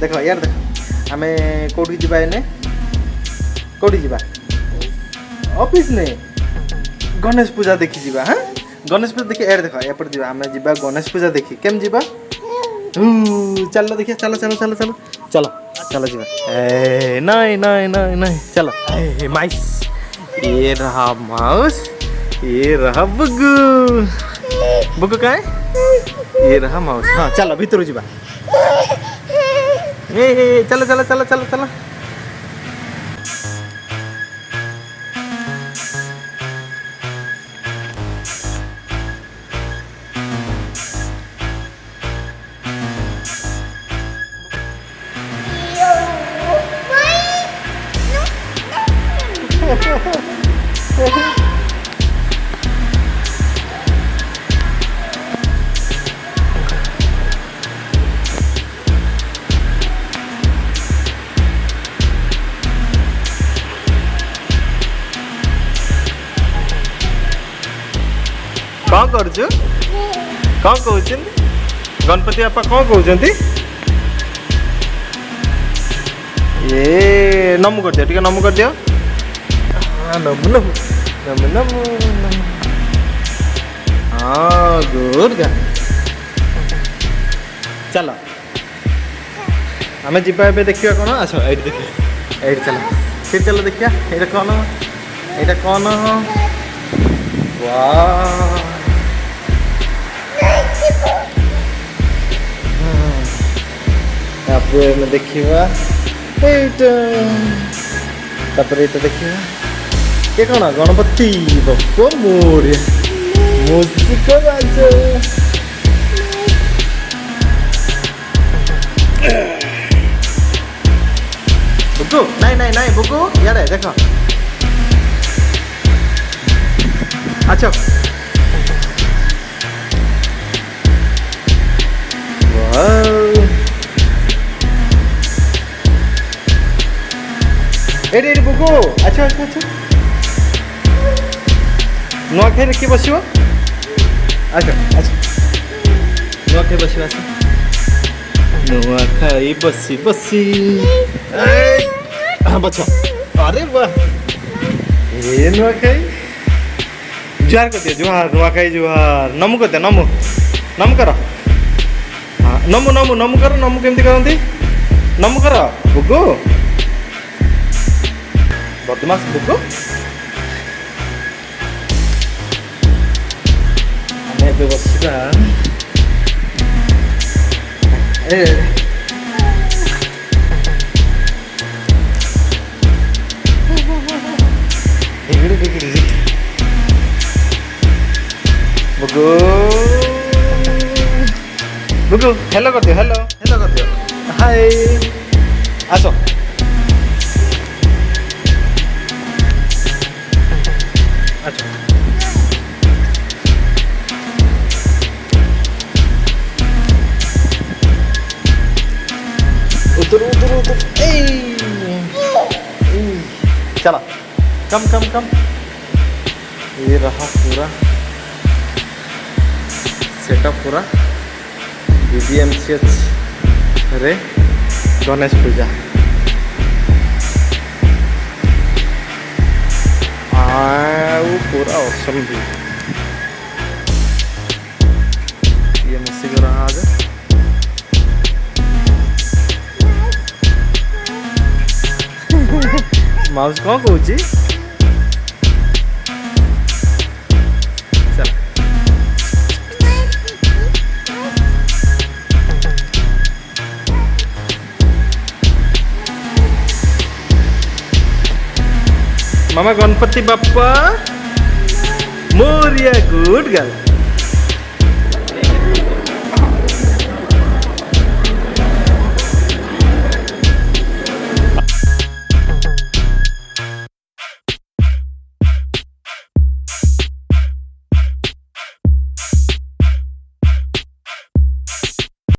देख यार देख आम कौटी जा कौटी जा ऑफिस ने गणेश पूजा देखी जा हाँ गणेश पूजा देखी यार देख एपट जा आम जा गणेश पूजा देखी केम जा चल देखिए चलो चलो चलो चलो चलो चलो जी नहीं नहीं नहीं नहीं चलो माइस ये रहा माउस ये रहा बुगु बुगु का है ये रहा माउस हाँ चलो भीतर जी चलो चलो चलो चलो चलो कौन करुचु कौन कहते गणपति बापा कौन कहते ये नमु कर दियो ठीक है नमु कर दियो नमु नमु नमु नमु नमु हाँ गुड गा चलो आम जीवा ए देखा कौन आस ये देखिए ये चलो फिर चलो देखिए ये कौन ये कौन वाह देखा देखा ये कौन गणपति बप्प मोरिया मूजिक बाजो बुगु नहीं नहीं नहीं बुगु यार देखो अच्छा एडी बुगु अच्छा अच्छा अच्छा नुआखाई किए बस अच्छा अच्छा नुआखाई बस आस नुआखाई बसी बसी हाँ बच अरे वाह ये नुआखाई जुहार कर दिया जुहार नुआखाई जुहार नमु कर दिया नमु नमु कर हाँ नमु नमु नमु कर नमु केमती करती नमु कर बुगु बदमाश बुगु आम बसा बुगु बुगु हेलो कर दियो हेलो हेलो कर दियो हाय आसो अच्छा उतर उतर उतर चलो कम कम कम ये रहा पूरा सेटअप पूरा BBMCH रे गणेश पूजा पूरा औसम भी ये मस्ती कर रहा आज माउस कौन कहूँ मामा गणपति बाप्पा मोरिया गुड गर्ल